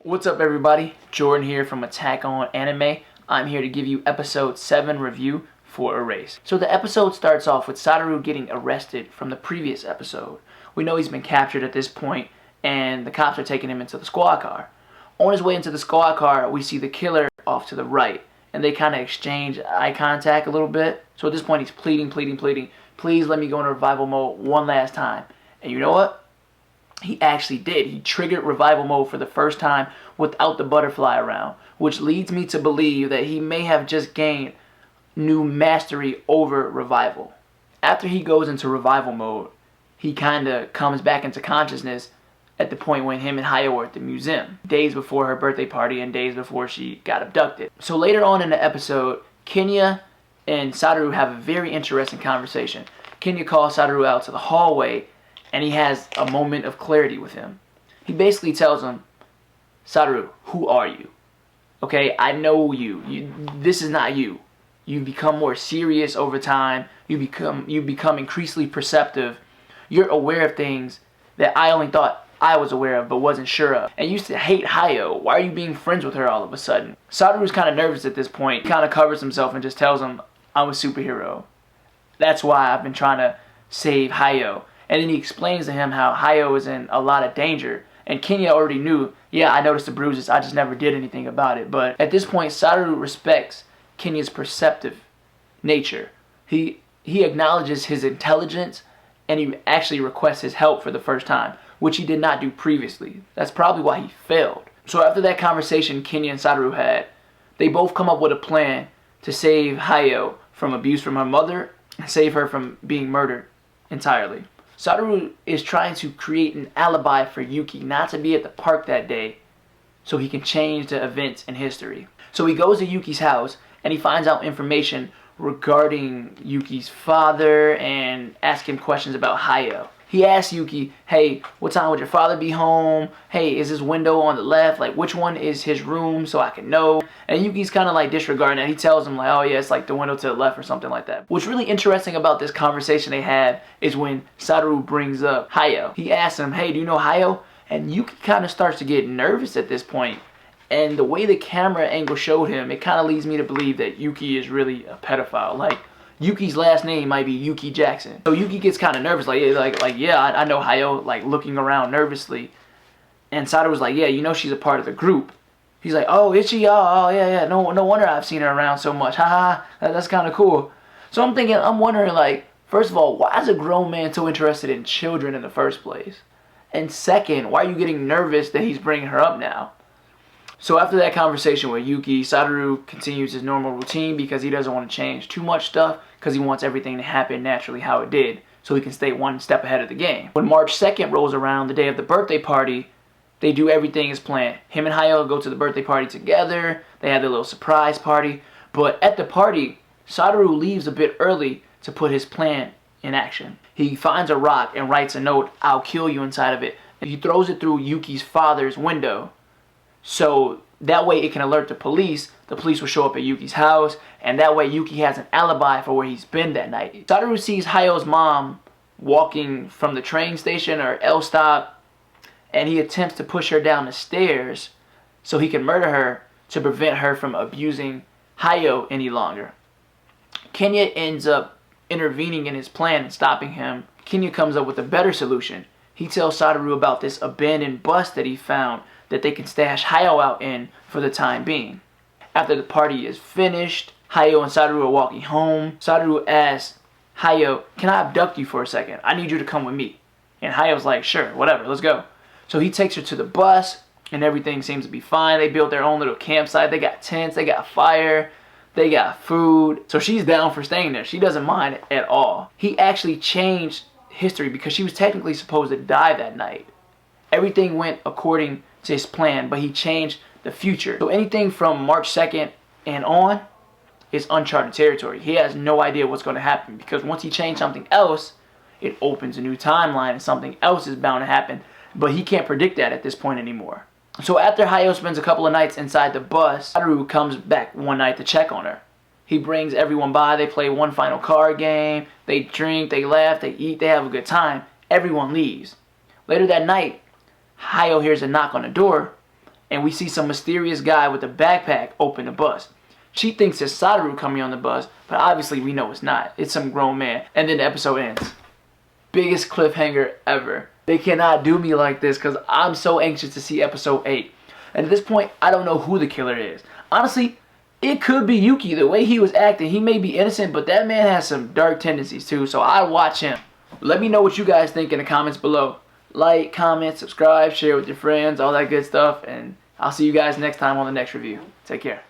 What's up everybody, Jordan here from Attack on Anime. I'm here to give you episode 7 review for Erase. So the episode starts off with Satoru getting arrested from the previous episode. We know he's been captured at this point and the cops are taking him into the squad car. On his way into the squad car, we see the killer off to the right and they kind of exchange eye contact a little bit. So at this point he's pleading, please let me go into revival mode one last time. And you know what? He actually did. He triggered revival mode for the first time without the butterfly around, which leads me to believe that he may have just gained new mastery over revival. After he goes into revival mode, he kind of comes back into consciousness at the point when him and Hayo were at the museum, days before her birthday party and days before she got abducted. So later on in the episode, Kenya and Satoru have a very interesting conversation. Kenya calls Satoru out to the hallway and he has a moment of clarity with him. He basically tells him, Satoru, who are you? Okay, I know you. This is not you. You become more serious over time. You become increasingly perceptive. You're aware of things that I only thought I was aware of but wasn't sure of. And you used to hate Hayo. Why are you being friends with her all of a sudden? Satoru's kind of nervous at this point. He kind of covers himself and just tells him, I'm a superhero. That's why I've been trying to save Hayo. And then he explains to him how Hayo is in a lot of danger. And Kenya already knew, yeah, I noticed the bruises, I just never did anything about it. But at this point, Satoru respects Kenya's perceptive nature. He acknowledges his intelligence and he actually requests his help for the first time, which he did not do previously. That's probably why he failed. So after that conversation Kenya and Satoru had, they both come up with a plan to save Hayo from abuse from her mother and save her from being murdered entirely. Satoru is trying to create an alibi for Yuki not to be at the park that day so he can change the events in history. So he goes to Yuki's house and he finds out information regarding Yuki's father and asks him questions about Hayo. He asks Yuki, hey, what time would your father be home? Hey, is his window on the left? Like, which one is his room so I can know? And Yuki's kind of like disregarding that. He tells him like, oh yeah, it's like the window to the left or something like that. What's really interesting about this conversation they have is when Satoru brings up Hayo. He asks him, hey, do you know Hayo? And Yuki kind of starts to get nervous at this point. And the way the camera angle showed him, it kind of leads me to believe that Yuki is really a pedophile. Like, Yuki's last name might be Yuki Jackson. So Yuki gets kind of nervous, like yeah, I know Hayo, like looking around nervously. And Satoru's like, yeah, you know she's a part of the group. He's like, oh, is she? Oh yeah, no wonder I've seen her around so much. Haha, that's kind of cool. So I'm wondering, like, first of all, why is a grown man so interested in children in the first place? And second, why are you getting nervous that he's bringing her up now? So after that conversation with Yuki, Satoru continues his normal routine because he doesn't want to change too much stuff because he wants everything to happen naturally how it did so he can stay one step ahead of the game. When March 2nd rolls around, the day of the birthday party, they do everything as planned. Him and Hayo go to the birthday party together. They have their little surprise party. But at the party, Satoru leaves a bit early to put his plan in action. He finds a rock and writes a note, I'll kill you, inside of it. And he throws it through Yuki's father's window. So that way it can alert the police. The police will show up at Yuki's house, and that way Yuki has an alibi for where he's been that night. Satoru sees Hayo's mom walking from the train station or L stop, and he attempts to push her down the stairs so he can murder her to prevent her from abusing Hayo any longer. Kenya ends up intervening in his plan and stopping him. Kenya comes up with a better solution. He tells Satoru about this abandoned bus that he found that they can stash Hayo out in for the time being. After the party is finished, Hayo and Satoru are walking home. Satoru asks Hayo, can I abduct you for a second? I need you to come with me. And Hayo's like, sure, whatever, let's go. So he takes her to the bus and everything seems to be fine. They built their own little campsite. They got tents, they got fire, they got food. So she's down for staying there. She doesn't mind at all. He actually changed history because she was technically supposed to die that night. Everything went according to his plan, but he changed the future. So anything from March 2nd and on is uncharted territory. He has no idea what's going to happen because once he changed something else, it opens a new timeline and something else is bound to happen. But he can't predict that at this point anymore. So after Hayo spends a couple of nights inside the bus, Satoru comes back one night to check on her. He brings everyone by, they play one final card game, they drink, they laugh, they eat, they have a good time. Everyone leaves. Later that night, Hayo hears a knock on the door, and we see some mysterious guy with a backpack open the bus. She thinks it's Satoru coming on the bus, but obviously we know it's not. It's some grown man. And then the episode ends. Biggest cliffhanger ever. They cannot do me like this because I'm so anxious to see episode 8. And at this point, I don't know who the killer is. Honestly, it could be Yuki. The way he was acting, he may be innocent, but that man has some dark tendencies too, so I'd watch him. Let me know what you guys think in the comments below. Like, comment, subscribe, share with your friends, all that good stuff, and I'll see you guys next time on the next review. Take care.